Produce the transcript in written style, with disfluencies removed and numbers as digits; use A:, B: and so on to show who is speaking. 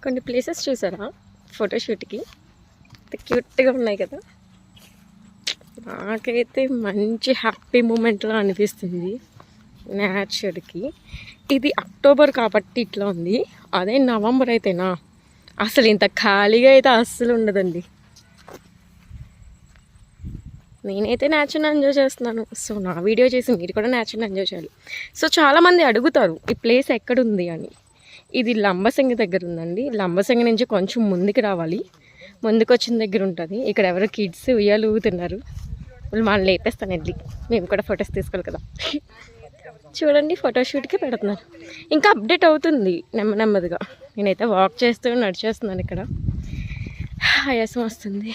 A: కొన్ని ప్లేసెస్ చూసారా ఫోటోషూట్కి? క్యూట్గా ఉన్నాయి కదా. నాకైతే మంచి హ్యాపీ మూమెంట్లో అనిపిస్తుంది నేచర్కి. ఇది అక్టోబర్ కాబట్టి ఇట్లా ఉంది. అదే నవంబర్ అయితేనా అసలు ఇంత ఖాళీగా అయితే అస్సలు ఉండదండి. నేనైతే నేచర్ని ఎంజాయ్ చేస్తున్నాను. సో నా వీడియో చేసి మీరు కూడా నేచర్ని ఎంజాయ్ చేయాలి. సో చాలామంది అడుగుతారు ఈ ప్లేస్ ఎక్కడుంది అని. ఇది లంబసింగి దగ్గర ఉందండి. లంబసింగి నుంచి కొంచెం ముందుకు రావాలి. ముందుకు వచ్చిన దగ్గర ఉంటుంది. ఇక్కడ ఎవరో కిడ్స్ ఉయ్యాలు ఊగుతున్నారు. వాళ్ళు మనం లేపేస్తాను వెళ్ళి. మేము కూడా ఫొటోస్ తీసుకోవాలి కదా. చూడండి ఫోటోషూట్కి పెడుతున్నారు. ఇంకా అప్డేట్ అవుతుంది నెమ్మదిగా. నేనైతే వాక్ చేస్తూ నడిచేస్తున్నాను. ఇక్కడ ఆయాసం వస్తుంది.